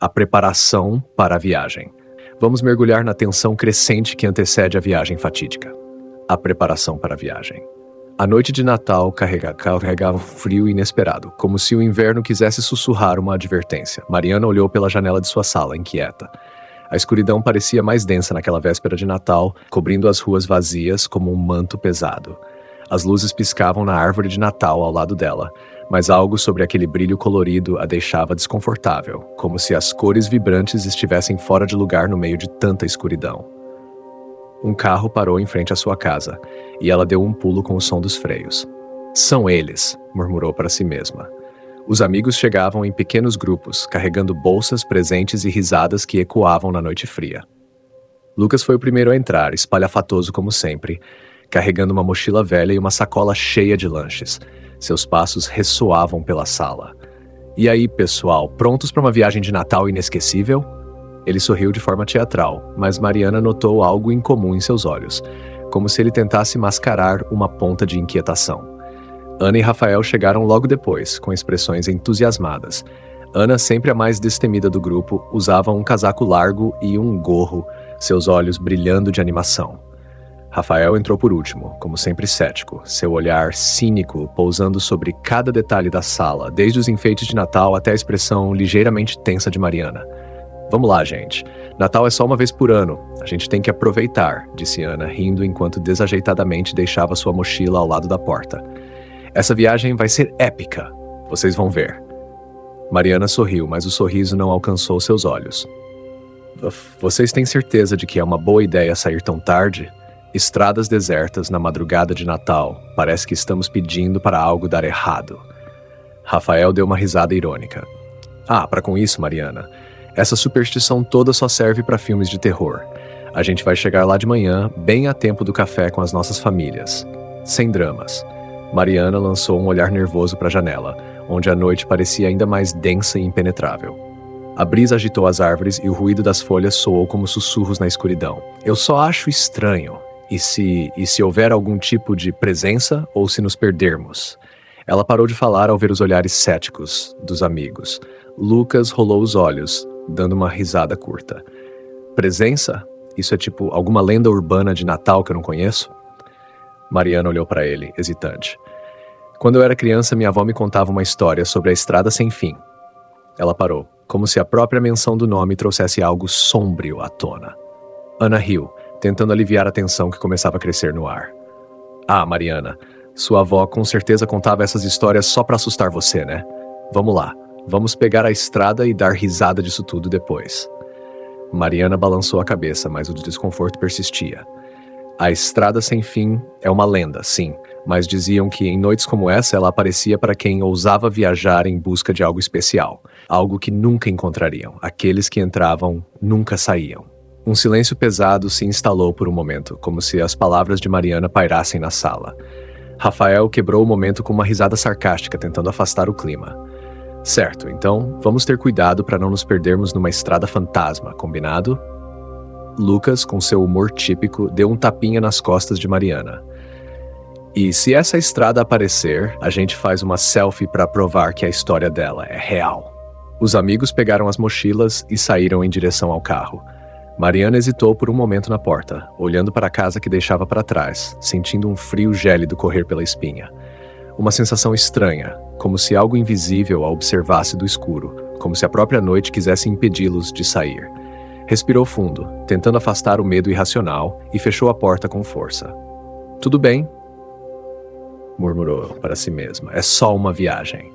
A preparação para a viagem. Vamos mergulhar na tensão crescente que antecede a viagem fatídica. A preparação para a viagem. A noite de Natal carregava um frio inesperado, como se o inverno quisesse sussurrar uma advertência. Mariana olhou pela janela de sua sala, inquieta. A escuridão parecia mais densa naquela véspera de Natal, cobrindo as ruas vazias como um manto pesado. As luzes piscavam na árvore de Natal ao lado dela, mas algo sobre aquele brilho colorido a deixava desconfortável, como se as cores vibrantes estivessem fora de lugar no meio de tanta escuridão. Um carro parou em frente à sua casa, e ela deu um pulo com o som dos freios. "São eles", murmurou para si mesma. Os amigos chegavam em pequenos grupos, carregando bolsas, presentes e risadas que ecoavam na noite fria. Lucas foi o primeiro a entrar, espalhafatoso como sempre, carregando uma mochila velha e uma sacola cheia de lanches. Seus passos ressoavam pela sala. "E aí, pessoal, prontos para uma viagem de Natal inesquecível?" Ele sorriu de forma teatral, mas Mariana notou algo incomum em seus olhos, como se ele tentasse mascarar uma ponta de inquietação. Ana e Rafael chegaram logo depois, com expressões entusiasmadas. Ana, sempre a mais destemida do grupo, usava um casaco largo e um gorro, seus olhos brilhando de animação. Rafael entrou por último, como sempre cético, seu olhar cínico pousando sobre cada detalhe da sala, desde os enfeites de Natal até a expressão ligeiramente tensa de Mariana. "Vamos lá, gente. Natal é só uma vez por ano. A gente tem que aproveitar", disse Ana, rindo enquanto desajeitadamente deixava sua mochila ao lado da porta. "Essa viagem vai ser épica. Vocês vão ver." Mariana sorriu, mas o sorriso não alcançou seus olhos. "Vocês têm certeza de que é uma boa ideia sair tão tarde? Estradas desertas na madrugada de Natal. Parece que estamos pedindo para algo dar errado." Rafael deu uma risada irônica. "Para com isso, Mariana. Essa superstição toda só serve para filmes de terror. A gente vai chegar lá de manhã, bem a tempo do café com as nossas famílias. Sem dramas." Mariana lançou um olhar nervoso para a janela, onde a noite parecia ainda mais densa e impenetrável. A brisa agitou as árvores e o ruído das folhas soou como sussurros na escuridão. "Eu só acho estranho. E se houver algum tipo de presença ou se nos perdermos?" Ela parou de falar ao ver os olhares céticos dos amigos. Lucas rolou os olhos, dando uma risada curta. "Presença? Isso é tipo alguma lenda urbana de Natal que eu não conheço?" Mariana olhou para ele, hesitante. "Quando eu era criança, minha avó me contava uma história sobre a estrada sem fim." Ela parou, como se a própria menção do nome trouxesse algo sombrio à tona. Ana riu, tentando aliviar a tensão que começava a crescer no ar. Mariana, sua avó com certeza contava essas histórias só para assustar você, né? Vamos lá, vamos pegar a estrada e dar risada disso tudo depois." Mariana balançou a cabeça, mas o desconforto persistia. A estrada sem fim é uma lenda, sim, mas diziam que em noites como essa ela aparecia para quem ousava viajar em busca de algo especial, algo que nunca encontrariam. Aqueles que entravam nunca saíam. Um silêncio pesado se instalou por um momento, como se as palavras de Mariana pairassem na sala. Rafael quebrou o momento com uma risada sarcástica, tentando afastar o clima. "Certo, então vamos ter cuidado para não nos perdermos numa estrada fantasma, combinado?" Lucas, com seu humor típico, deu um tapinha nas costas de Mariana. "E se essa estrada aparecer, a gente faz uma selfie para provar que a história dela é real." Os amigos pegaram as mochilas e saíram em direção ao carro. Mariana hesitou por um momento na porta, olhando para a casa que deixava para trás, sentindo um frio gélido correr pela espinha. Uma sensação estranha, como se algo invisível a observasse do escuro, como se a própria noite quisesse impedi-los de sair. Respirou fundo, tentando afastar o medo irracional, e fechou a porta com força. "Tudo bem?" murmurou para si mesma. "É só uma viagem."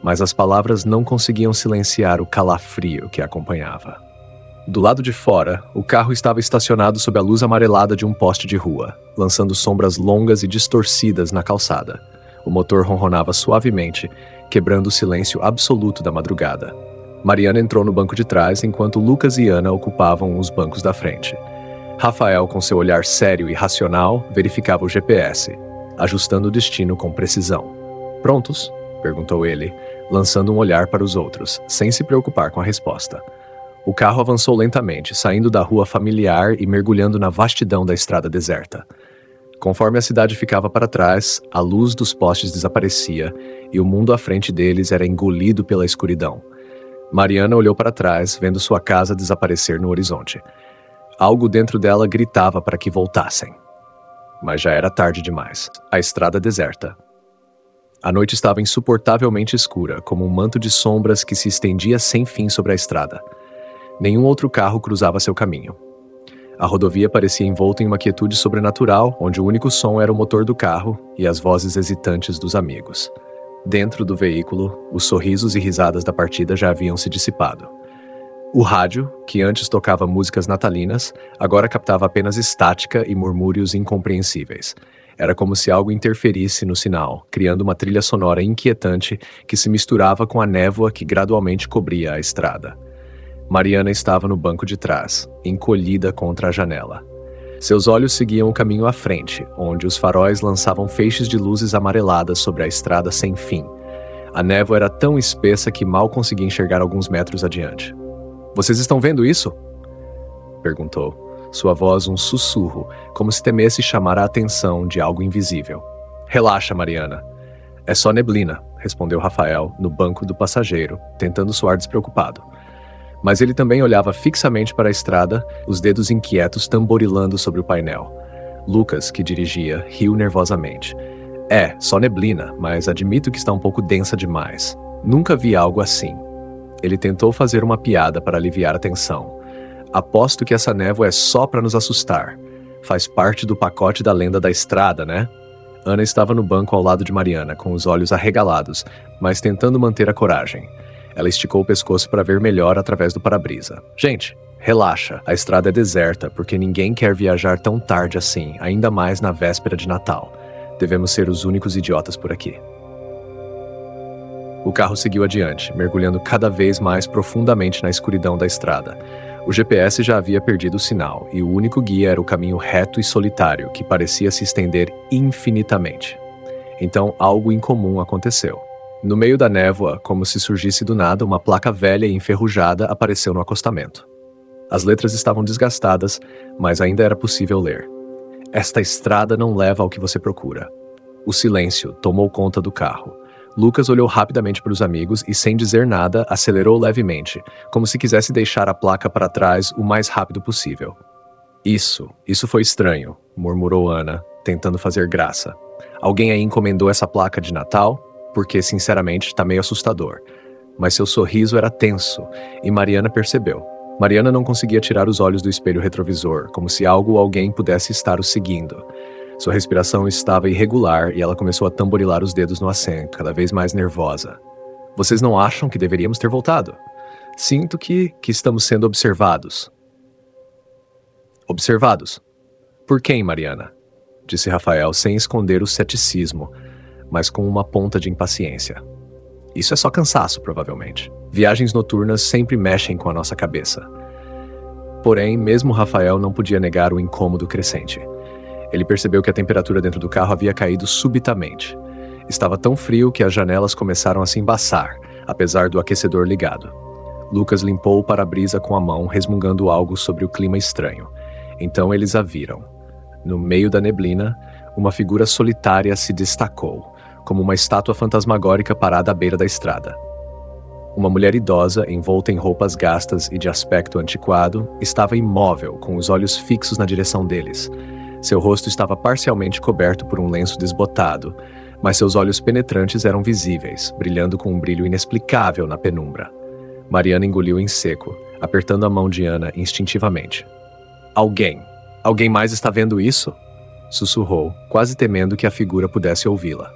Mas as palavras não conseguiam silenciar o calafrio que a acompanhava. Do lado de fora, o carro estava estacionado sob a luz amarelada de um poste de rua, lançando sombras longas e distorcidas na calçada. O motor ronronava suavemente, quebrando o silêncio absoluto da madrugada. Mariana entrou no banco de trás, enquanto Lucas e Ana ocupavam os bancos da frente. Rafael, com seu olhar sério e racional, verificava o GPS, ajustando o destino com precisão. "Prontos?" perguntou ele, lançando um olhar para os outros, sem se preocupar com a resposta. O carro avançou lentamente, saindo da rua familiar e mergulhando na vastidão da estrada deserta. Conforme a cidade ficava para trás, a luz dos postes desaparecia e o mundo à frente deles era engolido pela escuridão. Mariana olhou para trás, vendo sua casa desaparecer no horizonte. Algo dentro dela gritava para que voltassem. Mas já era tarde demais. A estrada deserta. A noite estava insuportavelmente escura, como um manto de sombras que se estendia sem fim sobre a estrada. Nenhum outro carro cruzava seu caminho. A rodovia parecia envolta em uma quietude sobrenatural, onde o único som era o motor do carro e as vozes hesitantes dos amigos. Dentro do veículo, os sorrisos e risadas da partida já haviam se dissipado. O rádio, que antes tocava músicas natalinas, agora captava apenas estática e murmúrios incompreensíveis. Era como se algo interferisse no sinal, criando uma trilha sonora inquietante que se misturava com a névoa que gradualmente cobria a estrada. Mariana estava no banco de trás, encolhida contra a janela. Seus olhos seguiam o caminho à frente, onde os faróis lançavam feixes de luzes amareladas sobre a estrada sem fim. A névoa era tão espessa que mal conseguia enxergar alguns metros adiante. "Vocês estão vendo isso?" perguntou, sua voz um sussurro, como se temesse chamar a atenção de algo invisível. "Relaxa, Mariana. É só neblina", respondeu Rafael, no banco do passageiro, tentando soar despreocupado. Mas ele também olhava fixamente para a estrada, os dedos inquietos tamborilando sobre o painel. Lucas, que dirigia, riu nervosamente. "É, só neblina, mas admito que está um pouco densa demais. Nunca vi algo assim." Ele tentou fazer uma piada para aliviar a tensão. "Aposto que essa névoa é só para nos assustar. Faz parte do pacote da lenda da estrada, né?" Ana estava no banco ao lado de Mariana, com os olhos arregalados, mas tentando manter a coragem. Ela esticou o pescoço para ver melhor através do para-brisa. "Gente, relaxa. A estrada é deserta, porque ninguém quer viajar tão tarde assim, ainda mais na véspera de Natal. Devemos ser os únicos idiotas por aqui." O carro seguiu adiante, mergulhando cada vez mais profundamente na escuridão da estrada. O GPS já havia perdido o sinal, e o único guia era o caminho reto e solitário, que parecia se estender infinitamente. Então, algo incomum aconteceu. No meio da névoa, como se surgisse do nada, uma placa velha e enferrujada apareceu no acostamento. As letras estavam desgastadas, mas ainda era possível ler. "Esta estrada não leva ao que você procura." O silêncio tomou conta do carro. Lucas olhou rapidamente para os amigos e, sem dizer nada, acelerou levemente, como se quisesse deixar a placa para trás o mais rápido possível. Isso foi estranho", murmurou Ana, tentando fazer graça. "Alguém aí encomendou essa placa de Natal? Porque, sinceramente, tá meio assustador." Mas seu sorriso era tenso, e Mariana percebeu. Mariana não conseguia tirar os olhos do espelho retrovisor, como se algo ou alguém pudesse estar o seguindo. Sua respiração estava irregular e ela começou a tamborilar os dedos no assento, cada vez mais nervosa. "Vocês não acham que deveríamos ter voltado? Sinto que estamos sendo observados." "Observados? Por quem, Mariana?" disse Rafael, sem esconder o ceticismo, mas com uma ponta de impaciência. "Isso é só cansaço, provavelmente. Viagens noturnas sempre mexem com a nossa cabeça." Porém, mesmo Rafael não podia negar o incômodo crescente. Ele percebeu que a temperatura dentro do carro havia caído subitamente. Estava tão frio que as janelas começaram a se embaçar, apesar do aquecedor ligado. Lucas limpou o para-brisa com a mão, resmungando algo sobre o clima estranho. Então eles a viram. No meio da neblina, uma figura solitária se destacou, como uma estátua fantasmagórica parada à beira da estrada. Uma mulher idosa, envolta em roupas gastas e de aspecto antiquado, estava imóvel, com os olhos fixos na direção deles. Seu rosto estava parcialmente coberto por um lenço desbotado, mas seus olhos penetrantes eram visíveis, brilhando com um brilho inexplicável na penumbra. Mariana engoliu em seco, apertando a mão de Ana instintivamente. Alguém mais está vendo isso?" sussurrou, quase temendo que a figura pudesse ouvi-la.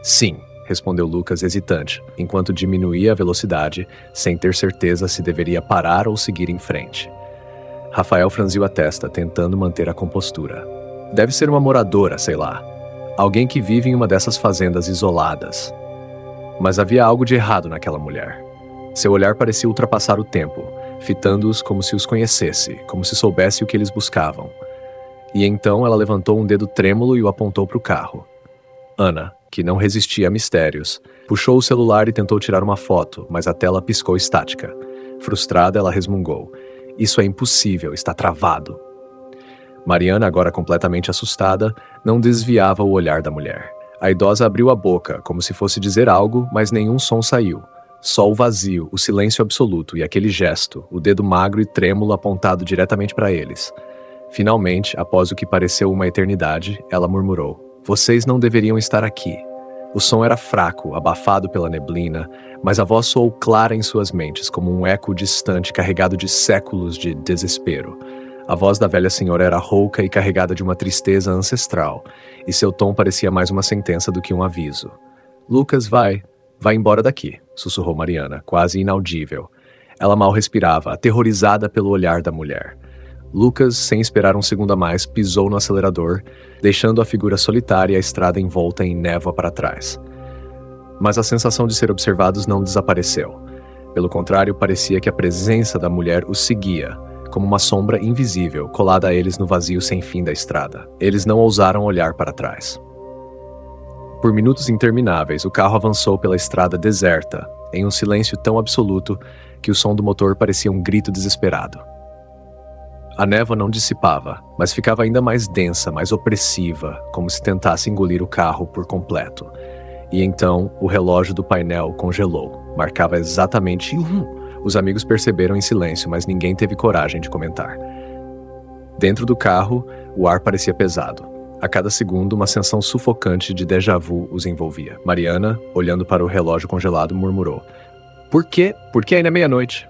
"Sim", respondeu Lucas hesitante, enquanto diminuía a velocidade, sem ter certeza se deveria parar ou seguir em frente. Rafael franziu a testa, tentando manter a compostura. "Deve ser uma moradora, sei lá. Alguém que vive em uma dessas fazendas isoladas." Mas havia algo de errado naquela mulher. Seu olhar parecia ultrapassar o tempo, fitando-os como se os conhecesse, como se soubesse o que eles buscavam. E então ela levantou um dedo trêmulo e o apontou para o carro. Ana, que não resistia a mistérios, puxou o celular e tentou tirar uma foto, mas a tela piscou estática. Frustrada, ela resmungou. "Isso é impossível, está travado." Mariana, agora completamente assustada, não desviava o olhar da mulher. A idosa abriu a boca, como se fosse dizer algo, mas nenhum som saiu. Só o vazio, o silêncio absoluto e aquele gesto, o dedo magro e trêmulo apontado diretamente para eles. Finalmente, após o que pareceu uma eternidade, ela murmurou: "Vocês não deveriam estar aqui." O som era fraco, abafado pela neblina, mas a voz soou clara em suas mentes, como um eco distante carregado de séculos de desespero. A voz da velha senhora era rouca e carregada de uma tristeza ancestral, e seu tom parecia mais uma sentença do que um aviso. "Lucas, vai embora daqui", sussurrou Mariana, quase inaudível. Ela mal respirava, aterrorizada pelo olhar da mulher. Lucas, sem esperar um segundo a mais, pisou no acelerador, deixando a figura solitária e a estrada envolta em névoa para trás. Mas a sensação de ser observados não desapareceu. Pelo contrário, parecia que a presença da mulher os seguia, como uma sombra invisível, colada a eles no vazio sem fim da estrada. Eles não ousaram olhar para trás. Por minutos intermináveis, o carro avançou pela estrada deserta, em um silêncio tão absoluto que o som do motor parecia um grito desesperado. A névoa não dissipava, mas ficava ainda mais densa, mais opressiva, como se tentasse engolir o carro por completo. E então, o relógio do painel congelou. Marcava exatamente 1. Os amigos perceberam em silêncio, mas ninguém teve coragem de comentar. Dentro do carro, o ar parecia pesado. A cada segundo, uma sensação sufocante de déjà vu os envolvia. Mariana, olhando para o relógio congelado, murmurou: "Por quê? Por que ainda é meia-noite?"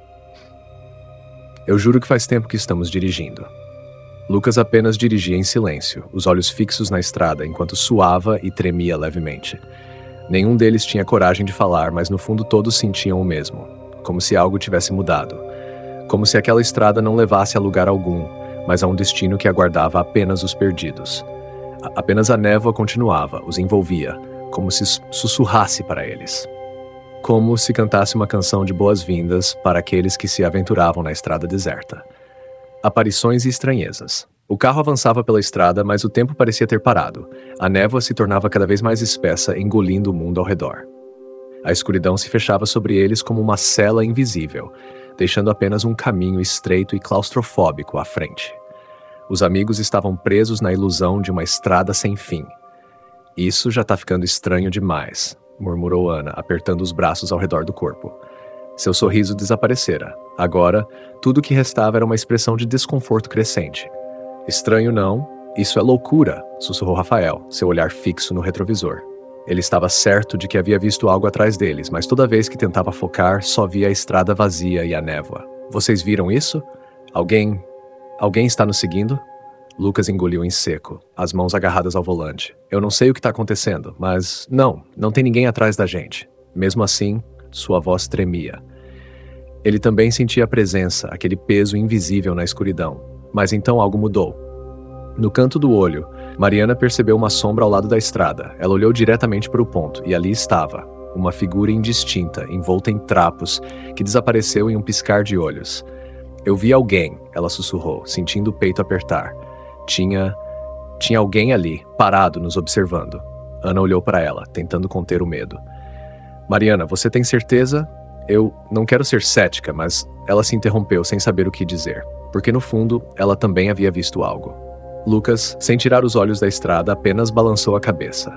"Eu juro que faz tempo que estamos dirigindo." Lucas apenas dirigia em silêncio, os olhos fixos na estrada, enquanto suava e tremia levemente. Nenhum deles tinha coragem de falar, mas no fundo todos sentiam o mesmo, como se algo tivesse mudado. Como se aquela estrada não levasse a lugar algum, mas a um destino que aguardava apenas os perdidos. Apenas a névoa continuava, os envolvia, como se sussurrasse para eles. Como se cantasse uma canção de boas-vindas para aqueles que se aventuravam na estrada deserta. Aparições e estranhezas. O carro avançava pela estrada, mas o tempo parecia ter parado. A névoa se tornava cada vez mais espessa, engolindo o mundo ao redor. A escuridão se fechava sobre eles como uma cela invisível, deixando apenas um caminho estreito e claustrofóbico à frente. Os amigos estavam presos na ilusão de uma estrada sem fim. "Isso já tá ficando estranho demais", murmurou Ana, apertando os braços ao redor do corpo. Seu sorriso desaparecera. Agora, tudo o que restava era uma expressão de desconforto crescente. "Estranho não, isso é loucura", sussurrou Rafael, seu olhar fixo no retrovisor. Ele estava certo de que havia visto algo atrás deles, mas toda vez que tentava focar, só via a estrada vazia e a névoa. "Vocês viram isso? Alguém está nos seguindo?" Lucas engoliu em seco, as mãos agarradas ao volante. "Eu não sei o que está acontecendo, mas não tem ninguém atrás da gente." Mesmo assim, sua voz tremia. Ele também sentia a presença, aquele peso invisível na escuridão. Mas então algo mudou. No canto do olho, Mariana percebeu uma sombra ao lado da estrada. Ela olhou diretamente para o ponto, e ali estava, uma figura indistinta, envolta em trapos, que desapareceu em um piscar de olhos. "Eu vi alguém", ela sussurrou, sentindo o peito apertar. Tinha alguém ali, parado, nos observando. Ana olhou para ela, tentando conter o medo. "Mariana, você tem certeza?" "Eu não quero ser cética, mas..." Ela se interrompeu sem saber o que dizer, porque no fundo, ela também havia visto algo. Lucas, sem tirar os olhos da estrada, apenas balançou a cabeça.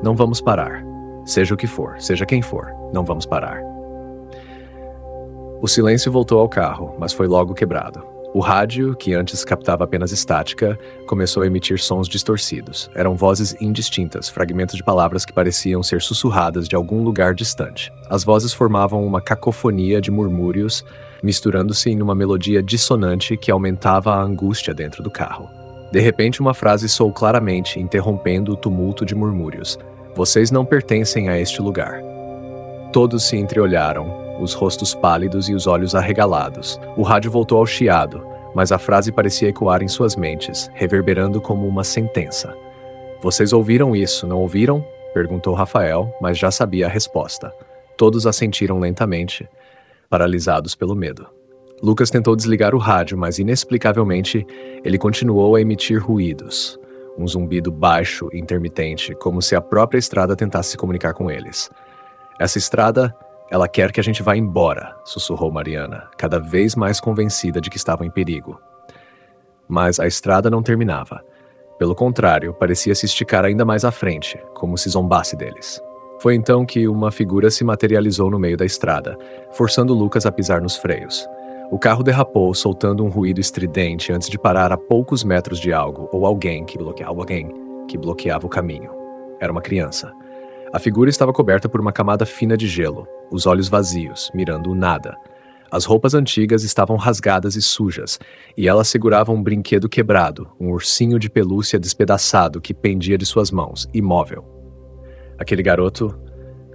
"Não vamos parar. Seja o que for, seja quem for, não vamos parar." O silêncio voltou ao carro, mas foi logo quebrado. O rádio, que antes captava apenas estática, começou a emitir sons distorcidos. Eram vozes indistintas, fragmentos de palavras que pareciam ser sussurradas de algum lugar distante. As vozes formavam uma cacofonia de murmúrios, misturando-se em uma melodia dissonante que aumentava a angústia dentro do carro. De repente, uma frase soou claramente, interrompendo o tumulto de murmúrios. "Vocês não pertencem a este lugar." Todos se entreolharam, os rostos pálidos e os olhos arregalados. O rádio voltou ao chiado, mas a frase parecia ecoar em suas mentes, reverberando como uma sentença. "Vocês ouviram isso, não ouviram?" perguntou Rafael, mas já sabia a resposta. Todos assentiram lentamente, paralisados pelo medo. Lucas tentou desligar o rádio, mas inexplicavelmente ele continuou a emitir ruídos. Um zumbido baixo e intermitente, como se a própria estrada tentasse se comunicar com eles. "Essa estrada, ela quer que a gente vá embora", sussurrou Mariana, cada vez mais convencida de que estavam em perigo. Mas a estrada não terminava. Pelo contrário, parecia se esticar ainda mais à frente, como se zombasse deles. Foi então que uma figura se materializou no meio da estrada, forçando Lucas a pisar nos freios. O carro derrapou, soltando um ruído estridente antes de parar a poucos metros de algo ou alguém que bloqueava o caminho. Era uma criança. A figura estava coberta por uma camada fina de gelo, os olhos vazios, mirando o nada. As roupas antigas estavam rasgadas e sujas, e ela segurava um brinquedo quebrado, um ursinho de pelúcia despedaçado que pendia de suas mãos, imóvel. Aquele garoto...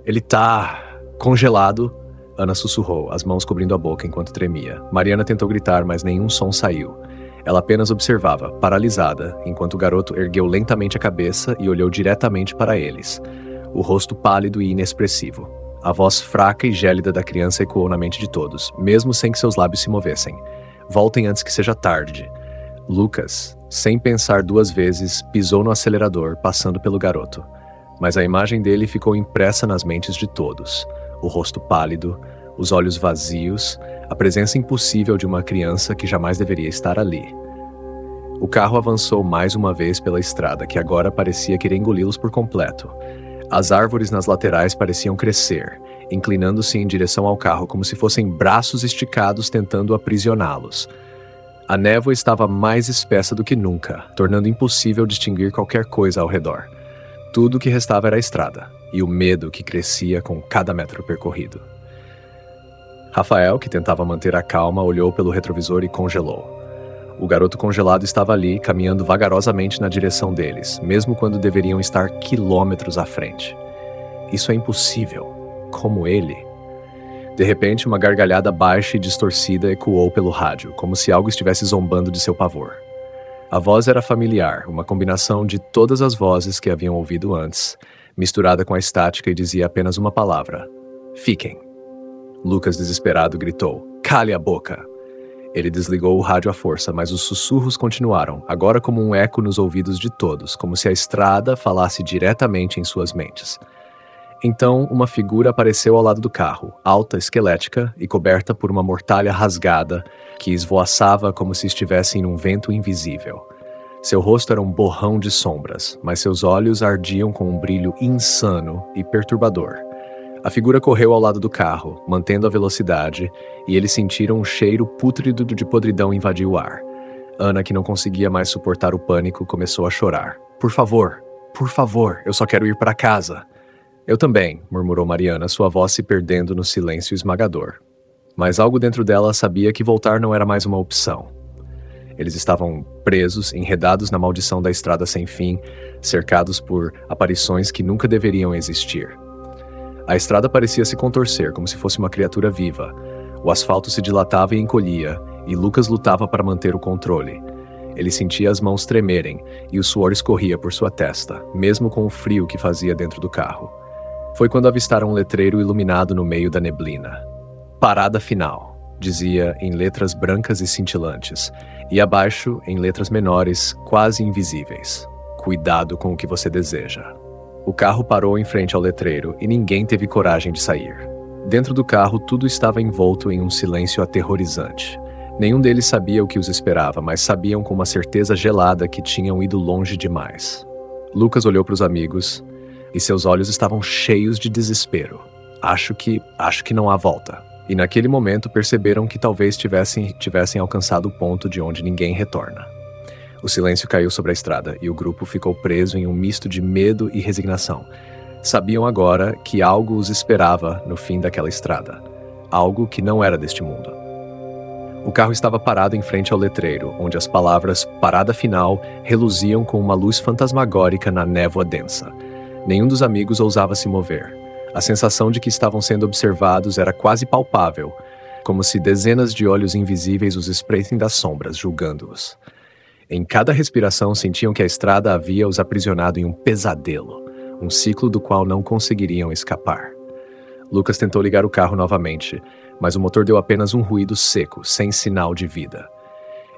Ele tá... congelado... Ana sussurrou, as mãos cobrindo a boca enquanto tremia. Mariana tentou gritar, mas nenhum som saiu. Ela apenas observava, paralisada, enquanto o garoto ergueu lentamente a cabeça e olhou diretamente para eles. O rosto pálido e inexpressivo. A voz fraca e gélida da criança ecoou na mente de todos, mesmo sem que seus lábios se movessem. Voltem antes que seja tarde. Lucas, sem pensar duas vezes, pisou no acelerador, passando pelo garoto. Mas a imagem dele ficou impressa nas mentes de todos. O rosto pálido, os olhos vazios, a presença impossível de uma criança que jamais deveria estar ali. O carro avançou mais uma vez pela estrada, que agora parecia querer engoli-los por completo. As árvores nas laterais pareciam crescer, inclinando-se em direção ao carro como se fossem braços esticados tentando aprisioná-los. A névoa estava mais espessa do que nunca, tornando impossível distinguir qualquer coisa ao redor. Tudo o que restava era a estrada, e o medo que crescia com cada metro percorrido. Rafael, que tentava manter a calma, olhou pelo retrovisor e congelou. O garoto congelado estava ali, caminhando vagarosamente na direção deles, mesmo quando deveriam estar quilômetros à frente. Isso é impossível. Como ele? De repente, uma gargalhada baixa e distorcida ecoou pelo rádio, como se algo estivesse zombando de seu pavor. A voz era familiar, uma combinação de todas as vozes que haviam ouvido antes, misturada com a estática e dizia apenas uma palavra: fiquem. Lucas, desesperado, gritou: cale a boca! Ele desligou o rádio à força, mas os sussurros continuaram, agora como um eco nos ouvidos de todos, como se a estrada falasse diretamente em suas mentes. Então, uma figura apareceu ao lado do carro, alta, esquelética e coberta por uma mortalha rasgada que esvoaçava como se estivesse em um vento invisível. Seu rosto era um borrão de sombras, mas seus olhos ardiam com um brilho insano e perturbador. A figura correu ao lado do carro, mantendo a velocidade, e eles sentiram um cheiro pútrido de podridão invadir o ar. Ana, que não conseguia mais suportar o pânico, começou a chorar. Por favor, eu só quero ir para casa. Eu também, murmurou Mariana, sua voz se perdendo no silêncio esmagador. Mas algo dentro dela sabia que voltar não era mais uma opção. Eles estavam presos, enredados na maldição da estrada sem fim, cercados por aparições que nunca deveriam existir. A estrada parecia se contorcer, como se fosse uma criatura viva. O asfalto se dilatava e encolhia, e Lucas lutava para manter o controle. Ele sentia as mãos tremerem, e o suor escorria por sua testa, mesmo com o frio que fazia dentro do carro. Foi quando avistaram um letreiro iluminado no meio da neblina. Parada final, dizia em letras brancas e cintilantes, e abaixo, em letras menores, quase invisíveis: cuidado com o que você deseja. O carro parou em frente ao letreiro e ninguém teve coragem de sair. Dentro do carro, tudo estava envolto em um silêncio aterrorizante. Nenhum deles sabia o que os esperava, mas sabiam com uma certeza gelada que tinham ido longe demais. Lucas olhou para os amigos e seus olhos estavam cheios de desespero. Acho que não há volta. E naquele momento perceberam que talvez tivessem alcançado o ponto de onde ninguém retorna. O silêncio caiu sobre a estrada e o grupo ficou preso em um misto de medo e resignação. Sabiam agora que algo os esperava no fim daquela estrada. Algo que não era deste mundo. O carro estava parado em frente ao letreiro, onde as palavras "parada final" reluziam com uma luz fantasmagórica na névoa densa. Nenhum dos amigos ousava se mover. A sensação de que estavam sendo observados era quase palpável, como se dezenas de olhos invisíveis os espreitassem das sombras, julgando-os. Em cada respiração sentiam que a estrada havia os aprisionado em um pesadelo, um ciclo do qual não conseguiriam escapar. Lucas tentou ligar o carro novamente, mas o motor deu apenas um ruído seco, sem sinal de vida.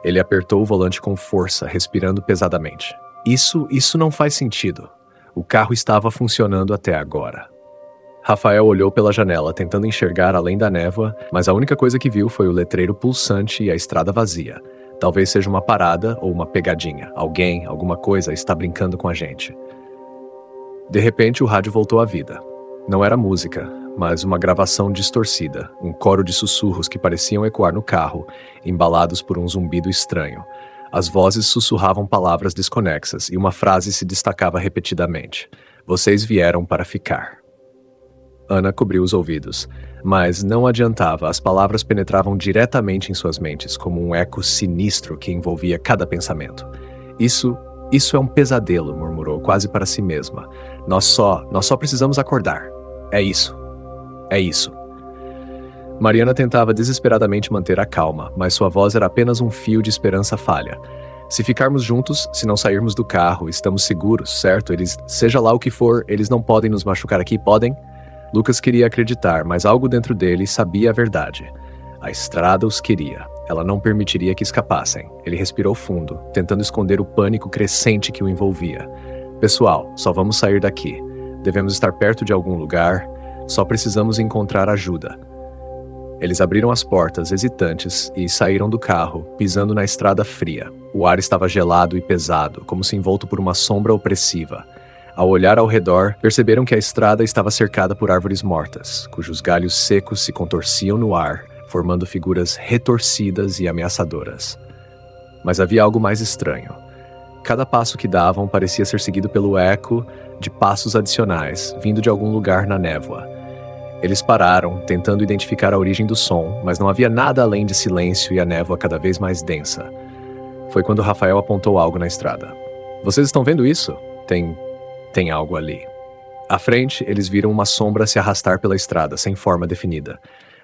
Ele apertou o volante com força, respirando pesadamente. Isso não faz sentido. O carro estava funcionando até agora. Rafael olhou pela janela, tentando enxergar além da névoa, mas a única coisa que viu foi o letreiro pulsante e a estrada vazia. Talvez seja uma parada ou uma pegadinha. Alguém, alguma coisa está brincando com a gente. De repente, o rádio voltou à vida. Não era música, mas uma gravação distorcida, um coro de sussurros que pareciam ecoar no carro, embalados por um zumbido estranho. As vozes sussurravam palavras desconexas e uma frase se destacava repetidamente. Vocês vieram para ficar. Ana cobriu os ouvidos, mas não adiantava, as palavras penetravam diretamente em suas mentes, como um eco sinistro que envolvia cada pensamento. Isso é um pesadelo, murmurou quase para si mesma. Nós só precisamos acordar. É isso. Mariana tentava desesperadamente manter a calma, mas sua voz era apenas um fio de esperança falha. Se ficarmos juntos, se não sairmos do carro, estamos seguros, certo? Seja lá o que for, eles não podem nos machucar aqui, podem? Lucas queria acreditar, mas algo dentro dele sabia a verdade. A estrada os queria. Ela não permitiria que escapassem. Ele respirou fundo, tentando esconder o pânico crescente que o envolvia. Pessoal, só vamos sair daqui. Devemos estar perto de algum lugar. Só precisamos encontrar ajuda. Eles abriram as portas, hesitantes, e saíram do carro, pisando na estrada fria. O ar estava gelado e pesado, como se envolto por uma sombra opressiva. Ao olhar ao redor, perceberam que a estrada estava cercada por árvores mortas, cujos galhos secos se contorciam no ar, formando figuras retorcidas e ameaçadoras. Mas havia algo mais estranho. Cada passo que davam parecia ser seguido pelo eco de passos adicionais, vindo de algum lugar na névoa. Eles pararam, tentando identificar a origem do som, mas não havia nada além de silêncio e a névoa cada vez mais densa. Foi quando Rafael apontou algo na estrada. Vocês estão vendo isso? Tem algo ali. À frente, eles viram uma sombra se arrastar pela estrada, sem forma definida.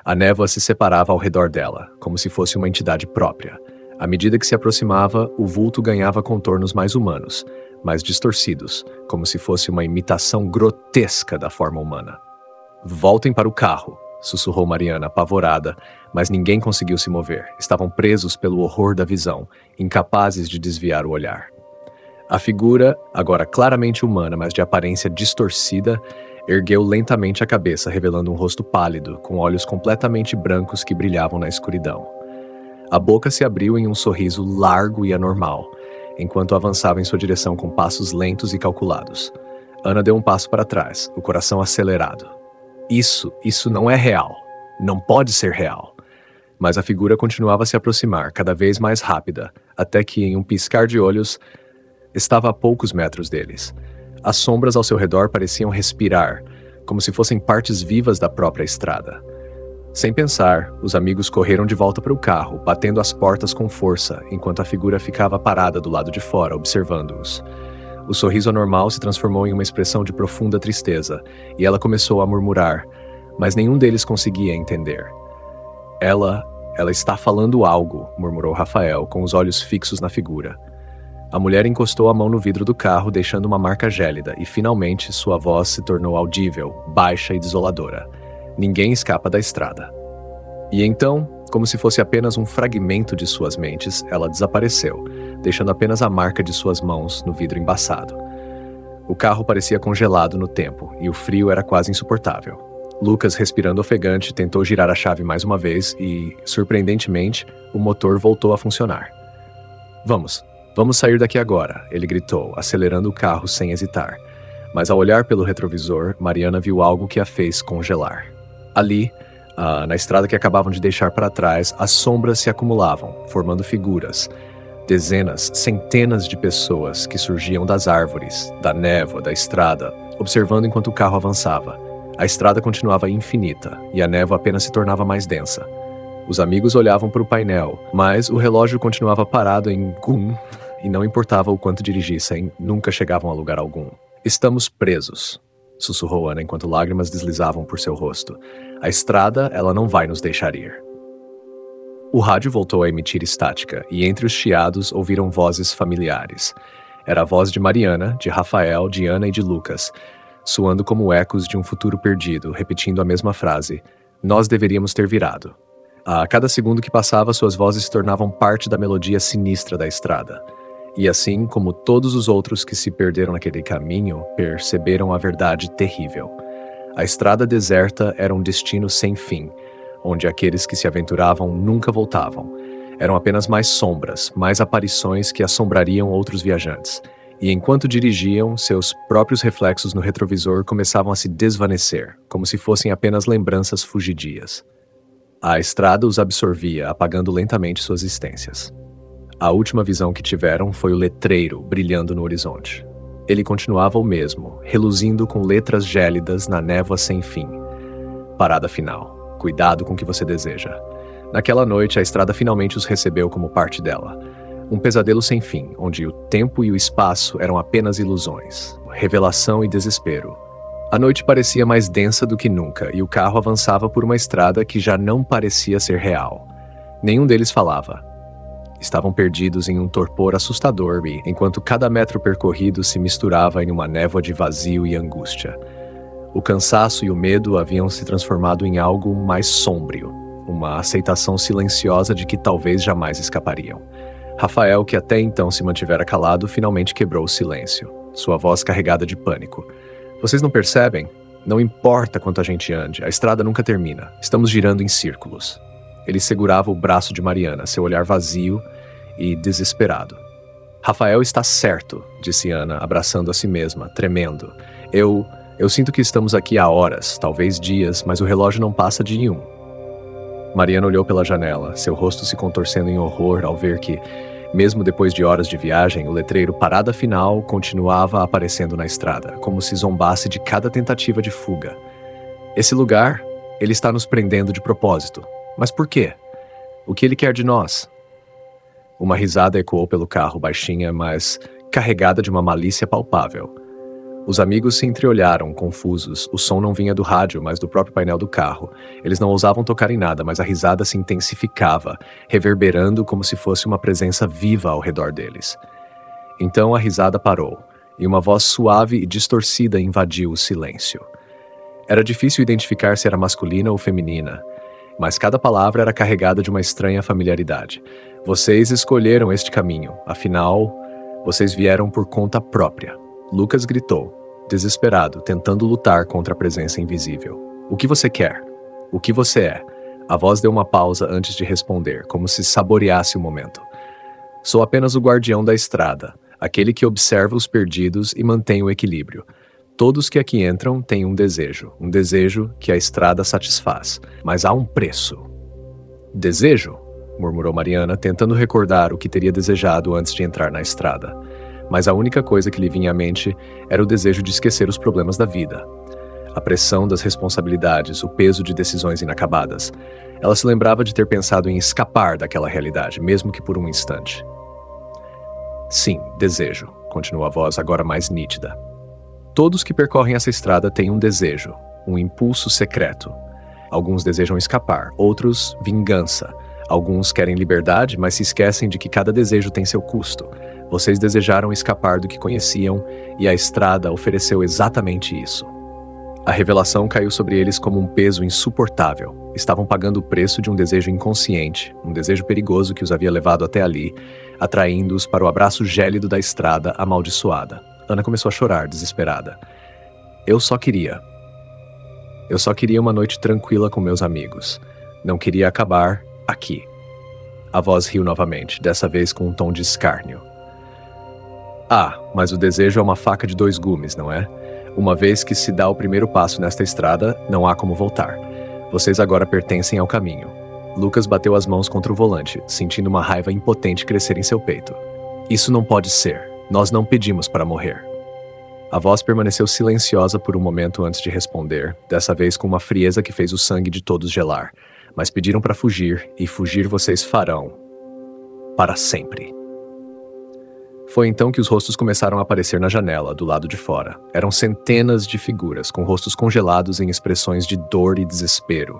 A névoa se separava ao redor dela, como se fosse uma entidade própria. À medida que se aproximava, o vulto ganhava contornos mais humanos, mais distorcidos, como se fosse uma imitação grotesca da forma humana. Voltem para o carro, sussurrou Mariana, apavorada, mas ninguém conseguiu se mover. Estavam presos pelo horror da visão, incapazes de desviar o olhar. A figura, agora claramente humana, mas de aparência distorcida, ergueu lentamente a cabeça, revelando um rosto pálido, com olhos completamente brancos que brilhavam na escuridão. A boca se abriu em um sorriso largo e anormal, enquanto avançava em sua direção com passos lentos e calculados. Ana deu um passo para trás, o coração acelerado. Isso não é real. Não pode ser real. Mas a figura continuava a se aproximar, cada vez mais rápida, até que, em um piscar de olhos, estava a poucos metros deles. As sombras ao seu redor pareciam respirar, como se fossem partes vivas da própria estrada. Sem pensar, os amigos correram de volta para o carro, batendo as portas com força, enquanto a figura ficava parada do lado de fora, observando-os. O sorriso anormal se transformou em uma expressão de profunda tristeza, e ela começou a murmurar, mas nenhum deles conseguia entender. Ela está falando algo, murmurou Rafael, com os olhos fixos na figura. A mulher encostou a mão no vidro do carro, deixando uma marca gélida, e finalmente sua voz se tornou audível, baixa e desoladora. Ninguém escapa da estrada. E então, como se fosse apenas um fragmento de suas mentes, ela desapareceu, deixando apenas a marca de suas mãos no vidro embaçado. O carro parecia congelado no tempo, e o frio era quase insuportável. Lucas, respirando ofegante, tentou girar a chave mais uma vez e, surpreendentemente, o motor voltou a funcionar. Vamos sair daqui agora, ele gritou, acelerando o carro sem hesitar. Mas ao olhar pelo retrovisor, Mariana viu algo que a fez congelar. Ali, na estrada que acabavam de deixar para trás, as sombras se acumulavam, formando figuras. Dezenas, centenas de pessoas que surgiam das árvores, da névoa, da estrada, observando enquanto o carro avançava. A estrada continuava infinita, e a névoa apenas se tornava mais densa. Os amigos olhavam para o painel, mas o relógio continuava parado em gum, e não importava o quanto dirigissem, nunca chegavam a lugar algum. Estamos presos, sussurrou Ana enquanto lágrimas deslizavam por seu rosto. A estrada, ela não vai nos deixar ir. O rádio voltou a emitir estática, e entre os chiados ouviram vozes familiares. Era a voz de Mariana, de Rafael, de Ana e de Lucas, soando como ecos de um futuro perdido, repetindo a mesma frase: nós deveríamos ter virado. A cada segundo que passava, suas vozes se tornavam parte da melodia sinistra da estrada. E assim como todos os outros que se perderam naquele caminho, perceberam a verdade terrível. A estrada deserta era um destino sem fim, onde aqueles que se aventuravam nunca voltavam. Eram apenas mais sombras, mais aparições que assombrariam outros viajantes. E enquanto dirigiam, seus próprios reflexos no retrovisor começavam a se desvanecer, como se fossem apenas lembranças fugidias. A estrada os absorvia, apagando lentamente suas existências. A última visão que tiveram foi o letreiro brilhando no horizonte. Ele continuava o mesmo, reluzindo com letras gélidas na névoa sem fim. Parada final. Cuidado com o que você deseja. Naquela noite, a estrada finalmente os recebeu como parte dela. Um pesadelo sem fim, onde o tempo e o espaço eram apenas ilusões, revelação e desespero. A noite parecia mais densa do que nunca, e o carro avançava por uma estrada que já não parecia ser real. Nenhum deles falava. Estavam perdidos em um torpor assustador e, enquanto cada metro percorrido se misturava em uma névoa de vazio e angústia. O cansaço e o medo haviam se transformado em algo mais sômbrio, uma aceitação silenciosa de que talvez jamais escapariam. Rafael, que até então se mantivera calado, finalmente quebrou o silêncio, sua voz carregada de pânico. Vocês não percebem? Não importa quanto a gente ande, a estrada nunca termina. Estamos girando em círculos. Ele segurava o braço de Mariana, seu olhar vazio e desesperado. Rafael está certo, disse Ana, abraçando a si mesma, tremendo. Eu sinto que estamos aqui há horas, talvez dias, mas o relógio não passa de 1. Mariana olhou pela janela, seu rosto se contorcendo em horror ao ver que, mesmo depois de horas de viagem, o letreiro Parada Final continuava aparecendo na estrada, como se zombasse de cada tentativa de fuga. Esse lugar, ele está nos prendendo de propósito. Mas por quê? O que ele quer de nós? Uma risada ecoou pelo carro, baixinha, mas carregada de uma malícia palpável. Os amigos se entreolharam, confusos. O som não vinha do rádio, mas do próprio painel do carro. Eles não ousavam tocar em nada, mas a risada se intensificava, reverberando como se fosse uma presença viva ao redor deles. Então a risada parou, e uma voz suave e distorcida invadiu o silêncio. Era difícil identificar se era masculina ou feminina, mas cada palavra era carregada de uma estranha familiaridade. Vocês escolheram este caminho, afinal, vocês vieram por conta própria. Lucas gritou, desesperado, tentando lutar contra a presença invisível. O que você quer? O que você é? A voz deu uma pausa antes de responder, como se saboreasse o momento. Sou apenas o guardião da estrada, aquele que observa os perdidos e mantém o equilíbrio. Todos que aqui entram têm um desejo que a estrada satisfaz, mas há um preço. Desejo? Murmurou Mariana, tentando recordar o que teria desejado antes de entrar na estrada. Mas a única coisa que lhe vinha à mente era o desejo de esquecer os problemas da vida. A pressão das responsabilidades, o peso de decisões inacabadas. Ela se lembrava de ter pensado em escapar daquela realidade, mesmo que por um instante. Sim, desejo, continuou a voz agora mais nítida. Todos que percorrem essa estrada têm um desejo, um impulso secreto. Alguns desejam escapar, outros vingança. Alguns querem liberdade, mas se esquecem de que cada desejo tem seu custo. Vocês desejaram escapar do que conheciam e a estrada ofereceu exatamente isso. A revelação caiu sobre eles como um peso insuportável. Estavam pagando o preço de um desejo inconsciente, um desejo perigoso que os havia levado até ali, atraindo-os para o abraço gélido da estrada amaldiçoada. Ana começou a chorar, desesperada. Eu só queria uma noite tranquila com meus amigos. Não queria acabar aqui. A voz riu novamente, dessa vez com um tom de escárnio. Ah, mas o desejo é uma faca de 2 gumes, não é? Uma vez que se dá o primeiro passo nesta estrada, não há como voltar. Vocês agora pertencem ao caminho. Lucas bateu as mãos contra o volante, sentindo uma raiva impotente crescer em seu peito. Isso não pode ser. Nós não pedimos para morrer. A voz permaneceu silenciosa por um momento antes de responder, dessa vez com uma frieza que fez o sangue de todos gelar. Mas pediram para fugir, e fugir vocês farão. Para sempre. Foi então que os rostos começaram a aparecer na janela, do lado de fora. Eram centenas de figuras, com rostos congelados em expressões de dor e desespero.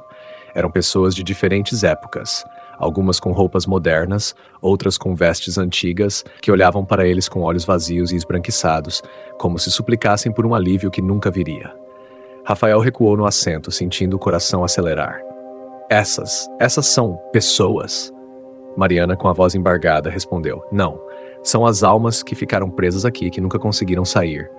Eram pessoas de diferentes épocas, algumas com roupas modernas, outras com vestes antigas, que olhavam para eles com olhos vazios e esbranquiçados, como se suplicassem por um alívio que nunca viria. Rafael recuou no assento, sentindo o coração acelerar. Essas são pessoas? Mariana, com a voz embargada, respondeu. Não, são as almas que ficaram presas aqui, que nunca conseguiram sair.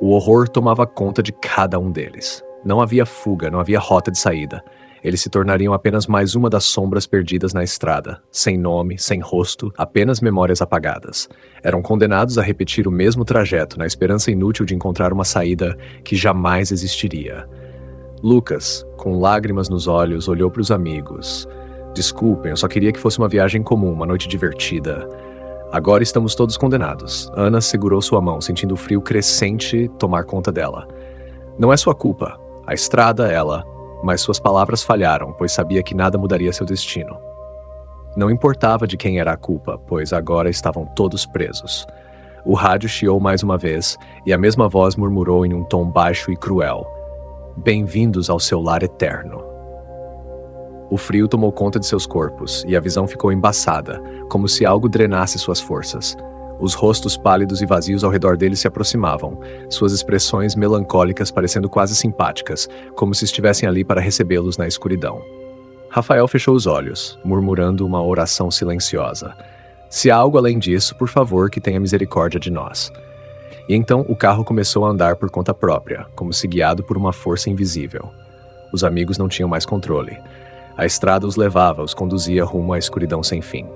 O horror tomava conta de cada um deles. Não havia fuga, não havia rota de saída. Eles se tornariam apenas mais uma das sombras perdidas na estrada, sem nome, sem rosto, apenas memórias apagadas. Eram condenados a repetir o mesmo trajeto, na esperança inútil de encontrar uma saída que jamais existiria. Lucas, com lágrimas nos olhos, olhou para os amigos. Desculpem, eu só queria que fosse uma viagem comum, uma noite divertida. Agora estamos todos condenados. Ana segurou sua mão, sentindo o frio crescente tomar conta dela. Não é sua culpa. A estrada, ela... Mas suas palavras falharam, pois sabia que nada mudaria seu destino. Não importava de quem era a culpa, pois agora estavam todos presos. O rádio chiou mais uma vez, e a mesma voz murmurou em um tom baixo e cruel. Bem-vindos ao seu lar eterno. O frio tomou conta de seus corpos, e a visão ficou embaçada, como se algo drenasse suas forças. Os rostos pálidos e vazios ao redor deles se aproximavam, suas expressões melancólicas parecendo quase simpáticas, como se estivessem ali para recebê-los na escuridão. Rafael fechou os olhos, murmurando uma oração silenciosa. Se há algo além disso, por favor, que tenha misericórdia de nós. E então o carro começou a andar por conta própria, como se guiado por uma força invisível. Os amigos não tinham mais controle. A estrada os levava, os conduzia rumo à escuridão sem fim.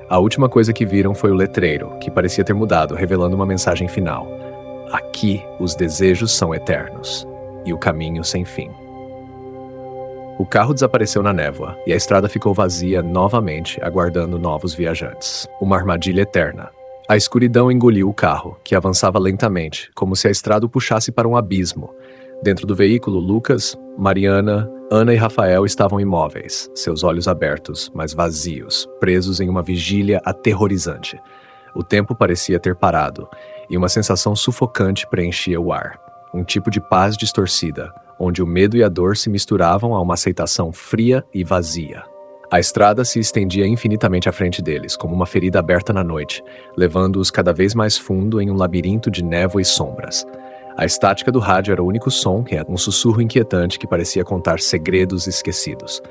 A última coisa que viram foi o letreiro, que parecia ter mudado, revelando uma mensagem final. Aqui os desejos são eternos, e o caminho sem fim. O carro desapareceu na névoa, e a estrada ficou vazia novamente, aguardando novos viajantes. Uma armadilha eterna. A escuridão engoliu o carro, que avançava lentamente, como se a estrada o puxasse para um abismo. Dentro do veículo, Lucas, Mariana, Ana e Rafael estavam imóveis, seus olhos abertos, mas vazios, presos em uma vigília aterrorizante. O tempo parecia ter parado, e uma sensação sufocante preenchia o ar. Um tipo de paz distorcida, onde o medo e a dor se misturavam a uma aceitação fria e vazia. A estrada se estendia infinitamente à frente deles, como uma ferida aberta na noite, levando-os cada vez mais fundo em um labirinto de névoa e sombras. A estática do rádio era o único som, que era um sussurro inquietante que parecia contar segredos esquecidos.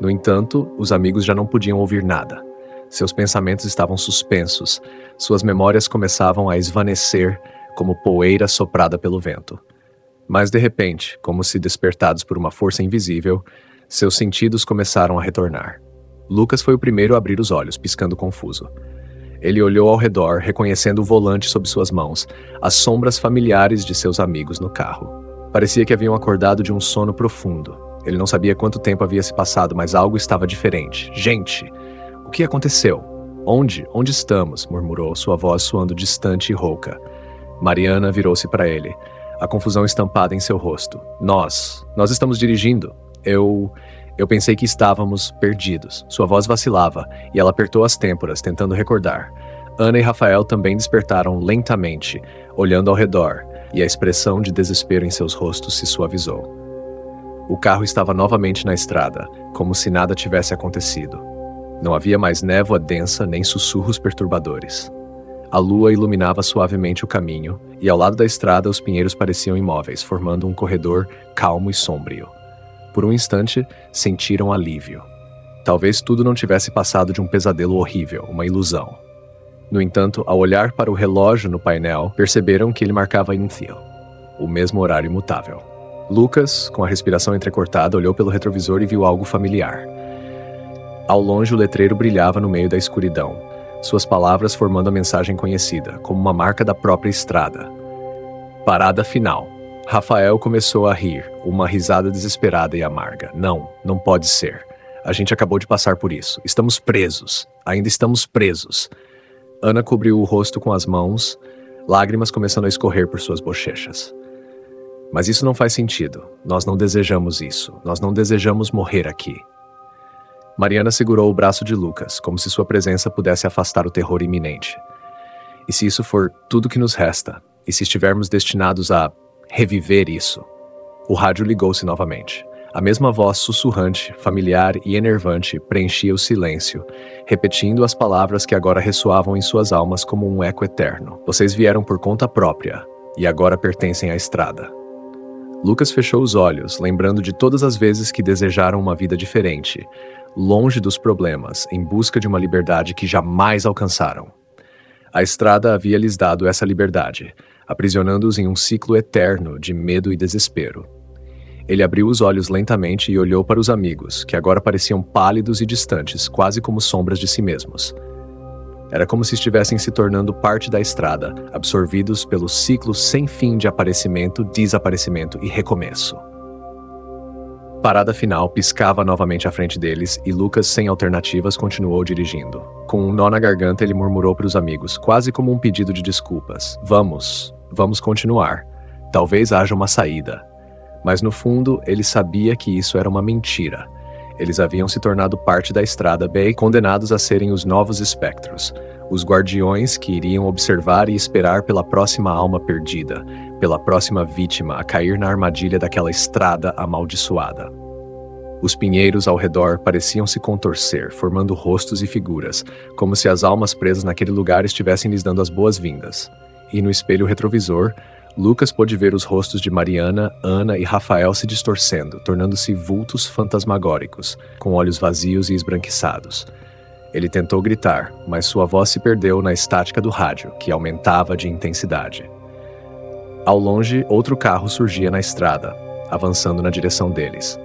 No entanto, os amigos já não podiam ouvir nada. Seus pensamentos estavam suspensos, suas memórias começavam a esvanecer como poeira soprada pelo vento. Mas de repente, como se despertados por uma força invisível, seus sentidos começaram a retornar. Lucas foi o primeiro a abrir os olhos, piscando confuso. Ele olhou ao redor, reconhecendo o volante sob suas mãos, as sombras familiares de seus amigos no carro. Parecia que haviam acordado de um sono profundo. Ele não sabia quanto tempo havia se passado, mas algo estava diferente. Gente! O que aconteceu? Onde? Onde estamos? Murmurou, sua voz soando distante e rouca. Mariana virou-se para ele, a confusão estampada em seu rosto. Nós estamos dirigindo. Eu pensei que estávamos perdidos. Sua voz vacilava, e ela apertou as têmporas, tentando recordar. Ana e Rafael também despertaram lentamente, olhando ao redor, e a expressão de desespero em seus rostos se suavizou. O carro estava novamente na estrada, como se nada tivesse acontecido. Não havia mais névoa densa nem sussurros perturbadores. A lua iluminava suavemente o caminho, e ao lado da estrada os pinheiros pareciam imóveis, formando um corredor calmo e sombrio. Por um instante, sentiram alívio. Talvez tudo não tivesse passado de um pesadelo horrível, uma ilusão. No entanto, ao olhar para o relógio no painel, perceberam que ele marcava o mesmo horário imutável. Lucas, com a respiração entrecortada, olhou pelo retrovisor e viu algo familiar. Ao longe, o letreiro brilhava no meio da escuridão, suas palavras formando a mensagem conhecida, como uma marca da própria estrada. Parada final. Rafael começou a rir, uma risada desesperada e amarga. Não pode ser. A gente acabou de passar por isso. Estamos presos. Ainda estamos presos. Ana cobriu o rosto com as mãos, lágrimas começando a escorrer por suas bochechas. Mas isso não faz sentido. Nós não desejamos isso. Nós não desejamos morrer aqui. Mariana segurou o braço de Lucas, como se sua presença pudesse afastar o terror iminente. E se isso for tudo que nos resta, e se estivermos destinados a reviver isso? O rádio ligou-se novamente. A mesma voz sussurrante, familiar e enervante preenchia o silêncio, repetindo as palavras que agora ressoavam em suas almas como um eco eterno. Vocês vieram por conta própria, e agora pertencem à estrada. Lucas fechou os olhos, lembrando de todas as vezes que desejaram uma vida diferente, longe dos problemas, em busca de uma liberdade que jamais alcançaram. A estrada havia lhes dado essa liberdade, aprisionando-os em um ciclo eterno de medo e desespero. Ele abriu os olhos lentamente e olhou para os amigos, que agora pareciam pálidos e distantes, quase como sombras de si mesmos. Era como se estivessem se tornando parte da estrada, absorvidos pelo ciclo sem fim de aparecimento, desaparecimento e recomeço. Parada final piscava novamente à frente deles e Lucas, sem alternativas, continuou dirigindo. Com um nó na garganta, ele murmurou para os amigos, quase como um pedido de desculpas. Vamos continuar. Talvez haja uma saída. Mas no fundo, ele sabia que isso era uma mentira. Eles haviam se tornado parte da estrada bem, condenados a serem os novos espectros, os guardiões que iriam observar e esperar pela próxima alma perdida, pela próxima vítima a cair na armadilha daquela estrada amaldiçoada. Os pinheiros ao redor pareciam se contorcer, formando rostos e figuras, como se as almas presas naquele lugar estivessem lhes dando as boas-vindas. E no espelho retrovisor, Lucas pôde ver os rostos de Mariana, Ana e Rafael se distorcendo, tornando-se vultos fantasmagóricos, com olhos vazios e esbranquiçados. Ele tentou gritar, mas sua voz se perdeu na estática do rádio, que aumentava de intensidade. Ao longe, outro carro surgia na estrada, avançando na direção deles.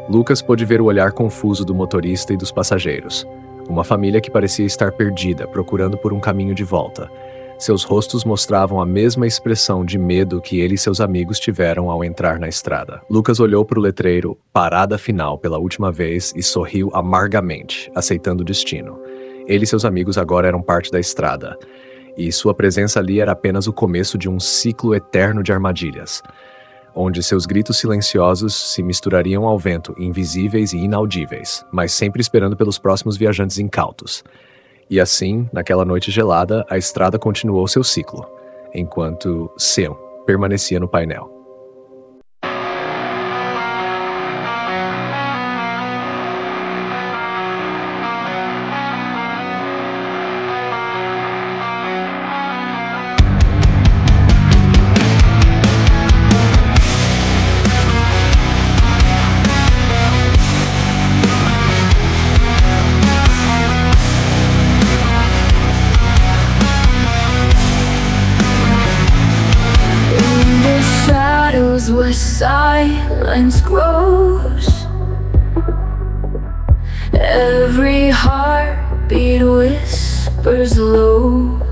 Lucas pôde ver o olhar confuso do motorista e dos passageiros. Uma família que parecia estar perdida, procurando por um caminho de volta. Seus rostos mostravam a mesma expressão de medo que ele e seus amigos tiveram ao entrar na estrada. Lucas olhou para o letreiro "Parada Final" pela última vez e sorriu amargamente, aceitando o destino. Ele e seus amigos agora eram parte da estrada, e sua presença ali era apenas o começo de um ciclo eterno de armadilhas, onde seus gritos silenciosos se misturariam ao vento, invisíveis e inaudíveis, mas sempre esperando pelos próximos viajantes incautos. E assim, naquela noite gelada, a estrada continuou seu ciclo, enquanto Sam permanecia no painel. Where silence grows, every heartbeat whispers low.